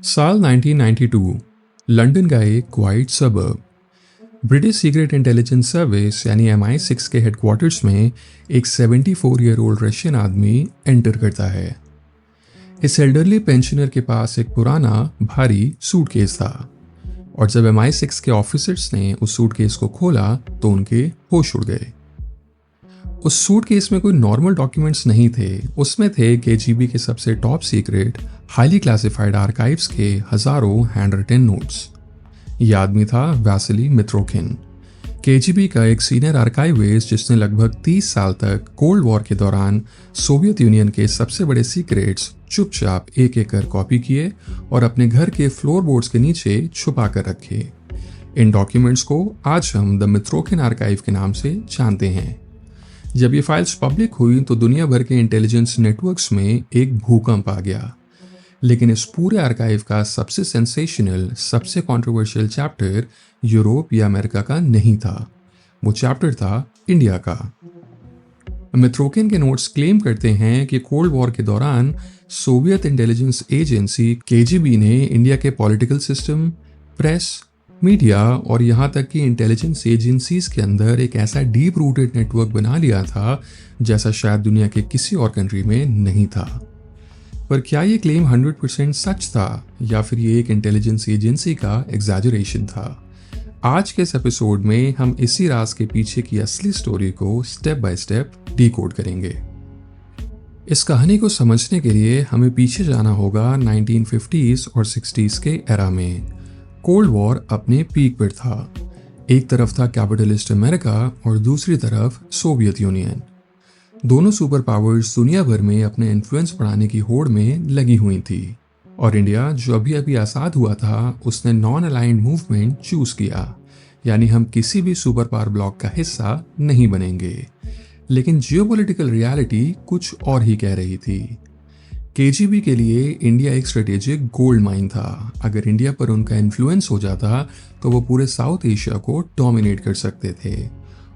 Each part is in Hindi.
साल 1992 लंदन का एक quite suburb British secret intelligence service यानी MI6 के हेडक्वार्टर्स में एक 74 ईयर ओल्ड रशियन आदमी एंटर करता है। इस एल्डरली पेंशनर के पास एक पुराना भारी सूटकेस था और जब MI6 के ऑफिसर्स ने उस सूटकेस को खोला तो उनके होश उड़ गए। उस सूटकेस में कोई नॉर्मल डॉक्यूमेंट्स नहीं थे, उसमें थे KGB के सबसे top secret highly classified archives के हजारों हैंड रिटन नोट्स। यह आदमी था वैसिली मित्रोकिन, KGB का एक सीनियर आर्काइविस्ट जिसने लगभग 30 साल तक कोल्ड वॉर के दौरान सोवियत यूनियन के सबसे बड़े सीक्रेट्स चुपचाप एक एक कर कॉपी किए और अपने घर के फ्लोरबोर्ड्स के नीचे छुपा कर रखे। इन डॉक्यूमेंट्स को आज हम द मित्रोकिन आर्काइव के नाम से जानते हैं। जब ये फाइल्स पब्लिक हुई तो दुनिया भर के इंटेलिजेंस नेटवर्क्स में एक भूकंप आ गया, लेकिन इस पूरे आर्काइव का सबसे सेंसेशनल, सबसे कंट्रोवर्शियल चैप्टर यूरोप या अमेरिका का नहीं था। वो चैप्टर था इंडिया का। मित्रोकिन के नोट्स क्लेम करते हैं कि कोल्ड वॉर के दौरान सोवियत इंटेलिजेंस एजेंसी KGB ने इंडिया के पॉलिटिकल सिस्टम, प्रेस, मीडिया और यहाँ तक कि इंटेलिजेंस एजेंसीज के अंदर एक ऐसा डीप रूटेड नेटवर्क बना लिया था जैसा शायद दुनिया के किसी और कंट्री में नहीं था। पर क्या ये क्लेम 100% सच था या फिर ये एक इंटेलिजेंस एजेंसी का एग्जैजरेशन था? आज के इस एपिसोड में हम इसी राज के पीछे की असली स्टोरी को स्टेप बाय स्टेप डिकोड करेंगे। इस कहानी को समझने के लिए हमें पीछे जाना होगा 1950s और 60s के एरा में। कोल्ड वॉर अपने पीक पर था। एक तरफ था कैपिटलिस्ट अमेरिका और दूसरी तरफ सोवियत यूनियन। दोनों सुपर पावर्स दुनिया भर में अपने इन्फ्लुएंस बढ़ाने की होड़ में लगी हुई थी और इंडिया जो अभी अभी आज़ाद हुआ था उसने नॉन अलाइंड मूवमेंट चूज किया, यानी हम किसी भी सुपर पावर ब्लॉक का हिस्सा नहीं बनेंगे। लेकिन जियोपॉलिटिकल रियलिटी कुछ और ही कह रही थी। KGB के लिए इंडिया एक स्ट्रेटेजिक गोल्ड माइन था। अगर इंडिया पर उनका इन्फ्लुएंस हो जाता तो वो पूरे साउथ एशिया को डोमिनेट कर सकते थे।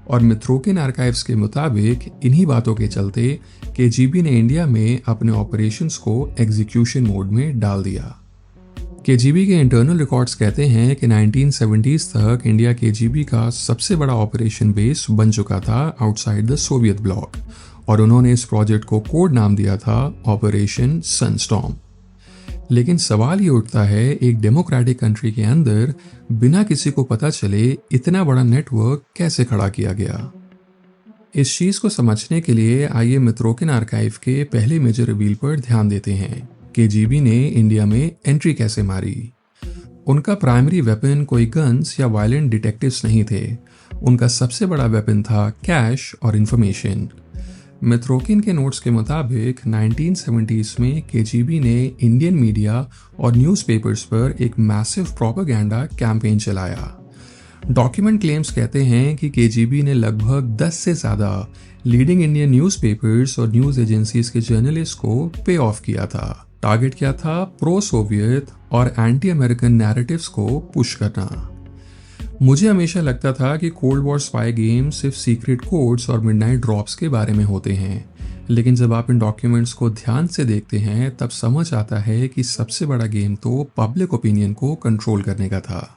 और मित्रोकिन आर्काइव्स के मुताबिक इन्हीं बातों के चलते KGB ने इंडिया में अपने ऑपरेशंस को एग्जीक्यूशन मोड में डाल दिया। KGB के इंटरनल रिकॉर्ड्स कहते हैं कि 1970s तक इंडिया KGB का सबसे बड़ा ऑपरेशन बेस बन चुका था आउटसाइड द सोवियत ब्लॉक और उन्होंने इस प्रोजेक्ट को कोड नाम दिया था ऑपरेशन सनस्टॉर्म। लेकिन सवाल ये उठता है, एक डेमोक्रेटिक कंट्री के अंदर बिना किसी को पता चले इतना बड़ा नेटवर्क कैसे खड़ा किया गया? इस चीज को समझने के लिए आइए मित्रोकिन आर्काइव के पहले मेजर रिवील पर ध्यान देते हैं। KGB ने इंडिया में एंट्री कैसे मारी? उनका प्राइमरी वेपन कोई गन्स या वायलेंट डिटेक्टिव्स नहीं थे। उनका सबसे बड़ा वेपन था कैश और इंफॉर्मेशन। मित्रोकिन के नोट्स के मुताबिक 1970s में KGB ने इंडियन मीडिया और न्यूज़पेपर्स पर एक मैसिव प्रोपेगेंडा कैंपेन चलाया। डॉक्यूमेंट क्लेम्स कहते हैं कि KGB ने लगभग 10 से ज़्यादा लीडिंग इंडियन न्यूज़पेपर्स और न्यूज़ एजेंसीज के जर्नलिस्ट को पे ऑफ किया था। टारगेट क्या था? प्रो सोवियत और एंटी अमेरिकन नैरेटिव्स को पुश करना। मुझे हमेशा लगता था कि कोल्ड वॉर स्पाई गेम सिर्फ सीक्रेट कोड्स और मिडनाइट ड्रॉप्स के बारे में होते हैं, लेकिन जब आप इन डॉक्यूमेंट्स को ध्यान से देखते हैं तब समझ आता है कि सबसे बड़ा गेम तो पब्लिक ओपिनियन को कंट्रोल करने का था।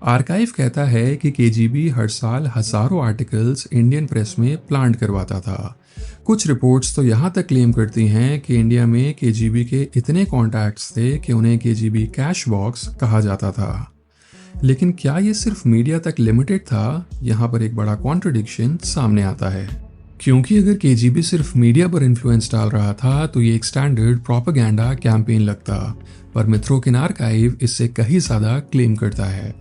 आर्काइव कहता है कि KGB हर साल हजारों आर्टिकल्स इंडियन प्रेस में प्लांट करवाता था। कुछ रिपोर्ट्स तो यहाँ तक क्लेम करती हैं कि इंडिया में KGB के इतने कॉन्टैक्ट्स थे कि उन्हें KGB कैश बॉक्स कहा जाता था। लेकिन क्या ये सिर्फ मीडिया तक लिमिटेड था? यहाँ पर एक बड़ा कॉन्ट्रडिक्शन सामने आता है, क्योंकि अगर KGB सिर्फ मीडिया पर इन्फ्लुएंस डाल रहा था तो ये एक स्टैंडर्ड प्रोपेगेंडा कैंपेन लगता, पर मित्रोकिन आर्काइव इससे कहीं ज़्यादा क्लेम करता है।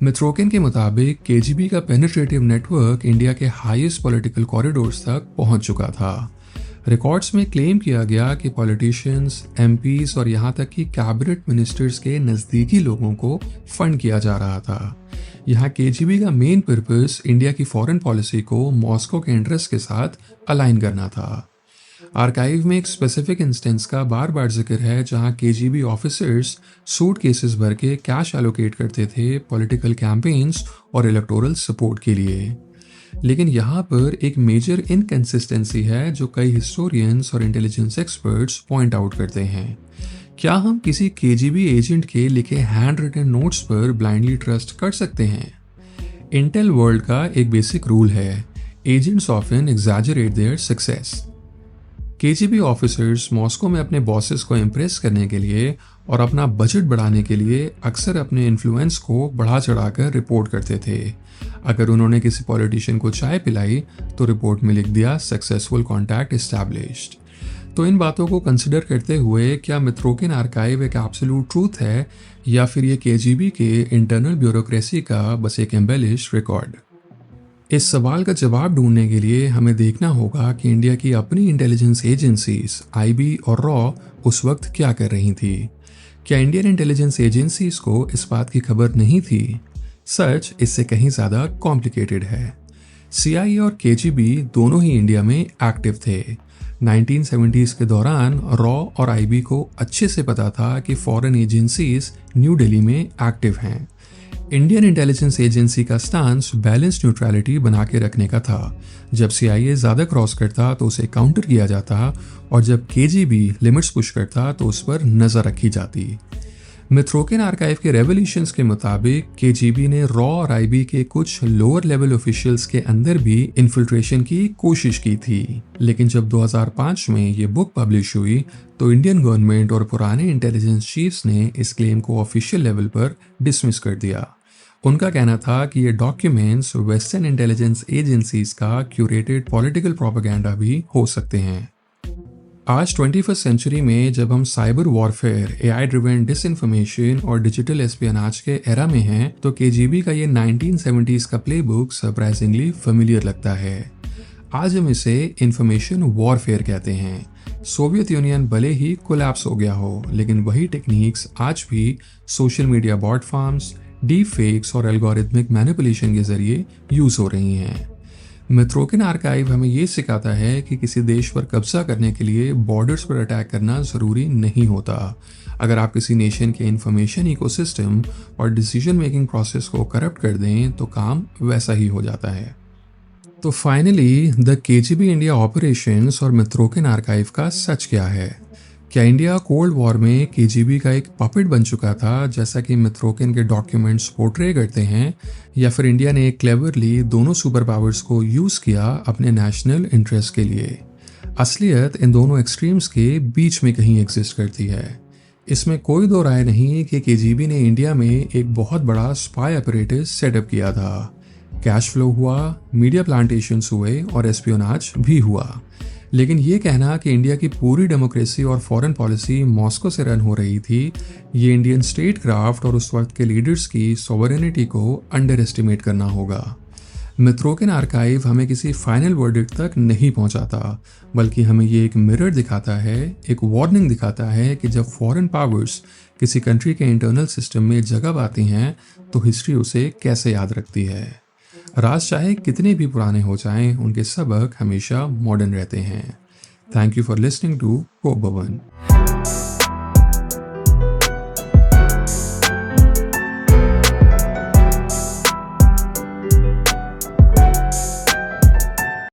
मित्रोकिन के मुताबिक KGB का पेनिट्रेटिव नेटवर्क इंडिया के हाईएस्ट पॉलिटिकल कॉरिडोर्स तक पहुंच चुका था। रिकॉर्ड्स में क्लेम किया गया कि पॉलिटिशियंस, MPs और यहाँ तक कि कैबिनेट मिनिस्टर्स के नज़दीकी लोगों को फंड किया जा रहा था। यहाँ KGB का मेन पर्पस इंडिया की फॉरेन पॉलिसी को मॉस्को के इंटरेस्ट के साथ अलाइन करना था। आर्काइव में एक स्पेसिफिक इंस्टेंस का बार बार जिक्र है जहाँ KGB ऑफिसर्स सूट केसेस भर के कैश एलोकेट करते थे पॉलिटिकल कैंपेन्स और इलेक्टोरल सपोर्ट के लिए। लेकिन यहाँ पर एक मेजर इनकंसिस्टेंसी है जो कई हिस्टोरियंस और इंटेलिजेंस एक्सपर्ट्स पॉइंट आउट करते हैं। क्या हम किसी केजीबी एजेंट के लिखे हैंड रिटन नोट्स पर ब्लाइंडली ट्रस्ट कर सकते हैं? इंटेल वर्ल्ड का एक बेसिक रूल है, agents often exaggerate their success. KGB officers Moscow में अपने बॉसेस को इम्प्रेस करने के लिए और अपना बजट बढ़ाने के लिए अक्सर अपने इन्फ्लुएंस को बढ़ा चढ़ाकर रिपोर्ट करते थे। अगर उन्होंने किसी पॉलिटिशियन को चाय पिलाई तो रिपोर्ट में लिख दिया सक्सेसफुल कॉन्टैक्ट एस्टैब्लिश्ड। तो इन बातों को कंसिडर करते हुए क्या मित्रोकिन आर्काइव एक एब्सोल्यूट ट्रूथ है या फिर ये केजीबी के इंटरनल ब्यूरोक्रेसी का बस एक एम्बेलिश रिकॉर्ड? इस सवाल का जवाब ढूंढने के लिए हमें देखना होगा कि इंडिया की अपनी इंटेलिजेंस एजेंसीज आईबी और रॉ उस वक्त क्या कर रही थी। क्या इंडियन इंटेलिजेंस एजेंसीज को इस बात की खबर नहीं थी? सच इससे कहीं ज़्यादा कॉम्प्लिकेटेड है। सीआईए और केजीबी दोनों ही इंडिया में एक्टिव थे। 1970s के दौरान रॉ और आईबी को अच्छे से पता था कि फॉरेन एजेंसीज न्यू दिल्ली में एक्टिव हैं। इंडियन इंटेलिजेंस एजेंसी का स्टांस बैलेंस न्यूट्रलिटी बना के रखने का था। जब सीआईए ज़्यादा क्रॉस करता तो उसे काउंटर किया जाता और जब केजीबी लिमिट्स पुश करता तो उस पर नज़र रखी जाती। मित्रोकिन आर्काइव के रेवोल्यूशंस के मुताबिक केजीबी ने रॉ और आईबी के कुछ लोअर लेवल ऑफिशियल्स के अंदर भी इन्फिल्ट्रेशन की कोशिश की थी, लेकिन जब 2005 में ये बुक पब्लिश हुई तो इंडियन गवर्नमेंट और पुराने इंटेलिजेंस चीफ्स ने इस क्लेम को ऑफिशियल लेवल पर डिसमिस कर दिया। उनका कहना था कि ये डॉक्यूमेंट्स वेस्टर्न इंटेलिजेंस एजेंसीज का क्यूरेटेड पॉलिटिकल प्रोपेगेंडा भी हो सकते हैं। आज 21वीं सेंचुरी में जब हम cyber warfare, AI driven disinformation और डिजिटल एस्पियोनाज के एरा में हैं, तो केजीबी का ये 1970s का प्लेबुक सरप्राइजिंगली फेमिलियर लगता है। आज हम इसे इंफॉर्मेशन वॉरफेयर कहते हैं। सोवियत यूनियन भले ही कोलैप्स हो गया हो, लेकिन वही टेक्निक्स आज भी social media bot farms, deep fakes और एल्गोरिथमिक मैनिपुलेशन के जरिए यूज हो रही हैं। मित्रोकिन आर्काइव हमें ये सिखाता है कि किसी देश पर कब्जा करने के लिए बॉर्डर्स पर अटैक करना ज़रूरी नहीं होता। अगर आप किसी नेशन के इंफॉर्मेशन इकोसिस्टम और डिसीजन मेकिंग प्रोसेस को करप्ट कर दें तो काम वैसा ही हो जाता है। तो finally the KGB India operations और मित्रोकिन आर्काइव का सच क्या है? क्या इंडिया कोल्ड वॉर में केजीबी का एक पपेट बन चुका था, जैसा कि मित्रोकिन के डॉक्यूमेंट्स पोर्ट्रे करते हैं, या फिर इंडिया ने क्लेवरली दोनों सुपर पावर्स को यूज़ किया अपने नेशनल इंटरेस्ट के लिए? असलियत इन दोनों एक्सट्रीम्स के बीच में कहीं एग्जिस्ट करती है। इसमें कोई दो राय नहीं कि केजीबी ने इंडिया में एक बहुत बड़ा स्पाई अपरेटस सेटअप किया था। कैश फ्लो हुआ, मीडिया प्लांटेशंस हुए और एस्पियोनाज भी हुआ, लेकिन ये कहना कि इंडिया की पूरी डेमोक्रेसी और फॉरेन पॉलिसी मॉस्को से रन हो रही थी, ये इंडियन स्टेट क्राफ्ट और उस वक्त के लीडर्स की सॉवरेनिटी को अंडर एस्टिमेट करना होगा। मित्रोकिन आर्काइव हमें किसी फाइनल वर्डिक्ट तक नहीं पहुंचाता, बल्कि हमें ये एक मिरर दिखाता है, एक वार्निंग दिखाता है कि जब फॉरेन पावर्स किसी कंट्री के इंटरनल सिस्टम में जगह पाती हैं तो हिस्ट्री उसे कैसे याद रखती है। राज चाहे कितने भी पुराने हो जाएं, उनके सबक हमेशा मॉडर्न रहते हैं। Thank you for listening to को भवन।